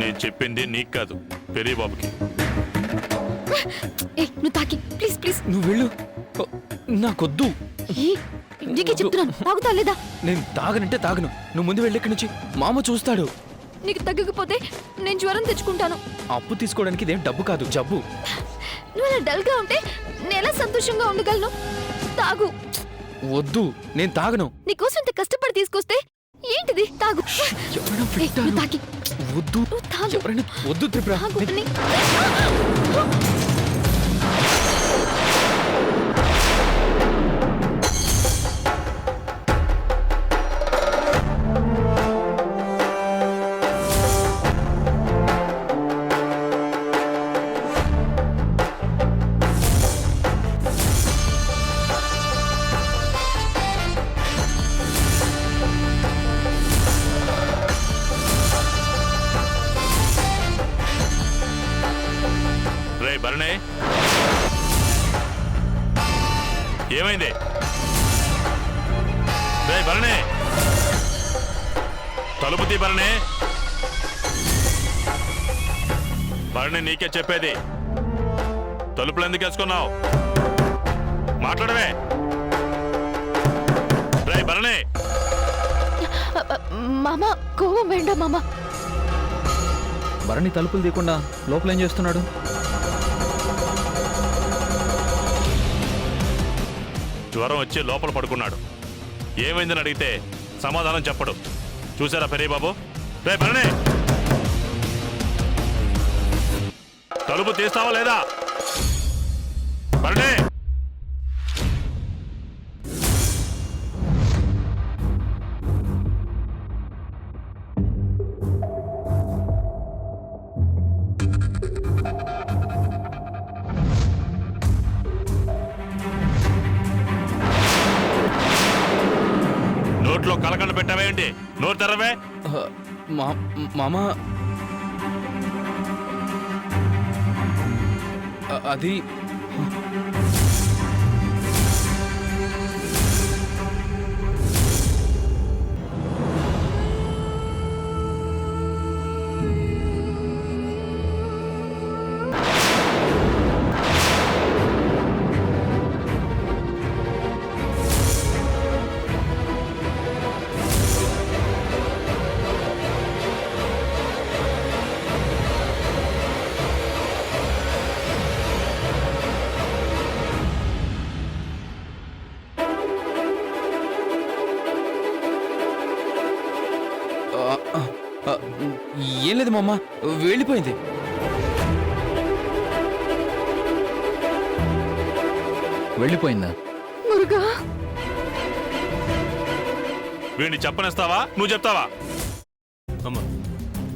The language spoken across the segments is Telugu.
నేను చెప్పింది నీకు కాదు, పెరియ బాబుకి. నువ్వు తాకి ప్లీజ్ ప్లీజ్. నువ్వు వెళ్ళు. నాకొద్దు. నీకే చెప్తున్నాను, తాగుతా లేదా? నేను తాగనంటే తాగను. నువ్వు ముందు వెళ్ళి ఇక్కడి నుంచి. మామ చూస్తాడు. నీకు తగ్గకపోతే నేను జ్వరం తెచ్చుకుంటాను. అప్పు తీసుకోవడానికి ఇదేం డబ్బు కాదు, జబ్బు. నువ్వు అలా డల్ గా ఉంటే నేను ఎలా సంతోషంగా ఉండగలను? తాగు. వద్దు, నేను తాగను. నీకోసం ఇంత కష్టపడి తీసుకొస్తే ఏంటిది? తాగు. ఎవరైనా నువ్వు వింటారు. తాగి. వద్దు. నువ్వు తాగు. ఎవరైనా వద్దు త్రిపుర. తాగు. రే భరణే, ఏమైంది? రే భరణే, తలుపు తీ భరణే. భరణి, నీకే చెప్పేది. తలుపులు ఎందుకు వేసుకున్నావు? మాట్లాడవే. రే భరణే. మామ కోవం వేండా మామ. భరణి తలుపులు తీయకుండా లోపల ఏం చేస్తున్నాడు? జ్వరం వచ్చి లోపల పడుకున్నాడు. ఏమైందని అడిగితే సమాధానం చెప్పడు. చూసారా పెరియ బాబు? రే భరణి, తలుపు తీస్తావా లేదా? భరణి, నోట్లో కలకండ పెట్టావేంటి? నోరు తెరవే. మామ, అది ఏం లేదు మామ, వెళ్ళిపోయింది. వెళ్ళిపోయిందా? మురుగా, వీడిని చెప్పనేస్తావా? నువ్వు చెప్తావా? అమ్మా,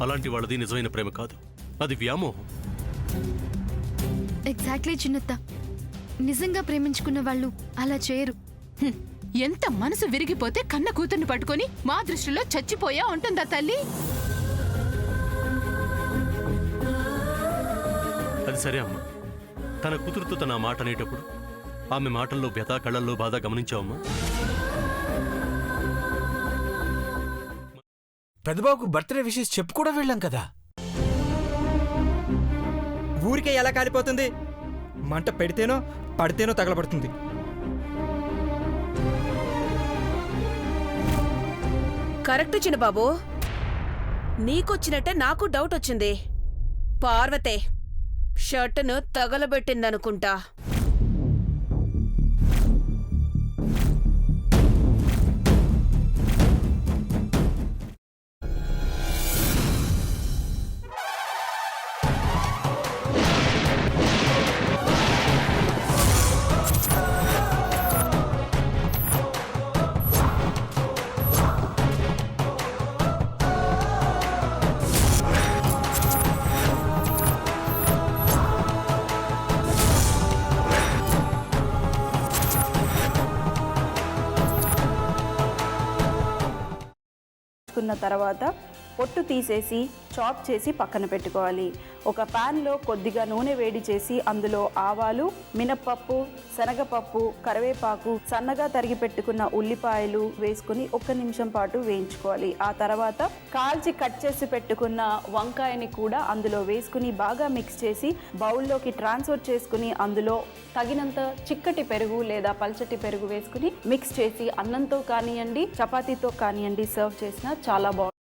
అలాంటి వాళ్ళది నిజమైన ప్రేమ కాదు, అది వ్యామోహం. ఎగ్జాక్ట్లీ చిన్నత్త. నిజంగా ప్రేమించుకున్న వాళ్ళు అలా చేయరు. ఎంత మనసు విరిగిపోతే కన్న కూతుర్ని పట్టుకొని మా దృష్టిలో చచ్చిపోయా ఉంటుందా తల్లి? అది సరే అమ్మా, తన కూతురుతో తన మాట అనేటప్పుడు ఆమె మాటల్లో వ్యథ, కళ్ళల్లో బాధ గమనించావమ్మా? పెద్దబాబుకు బర్త్డే విషెస్ చెప్పు కూడా వెళ్ళాం కదా. ఊరికే ఎలా కాలిపోతుంది? మంట పెడితేనో పడితేనో తగలబడుతుంది. కరెక్ట్ చిన్నబాబు, నీకొచ్చినట్టే నాకు డౌట్ వచ్చింది. పార్వతే షర్టును తగలబెట్టిందనుకుంటా. తర్వాత పొట్టు తీసేసి చాప్ చేసి పక్కన పెట్టుకోవాలి. ఒక ప్యాన్లో కొద్దిగా నూనె వేడి చేసి అందులో ఆవాలు, మినప్పప్పు, శనగపప్పు, కరివేపాకు, సన్నగా తరిగి పెట్టుకున్న ఉల్లిపాయలు వేసుకుని 1 నిమిషం పాటు వేయించుకోవాలి. ఆ తర్వాత కాల్చి కట్ చేసి పెట్టుకున్న వంకాయని కూడా అందులో వేసుకుని బాగా మిక్స్ చేసి బౌల్లోకి ట్రాన్స్ఫర్ చేసుకుని అందులో తగినంత చిక్కటి పెరుగు లేదా పల్చటి పెరుగు వేసుకుని మిక్స్ చేసి అన్నంతో కానివ్వండి, చపాతీతో కానివ్వండి సర్వ్ చేసినా చాలా బాగుంటుంది.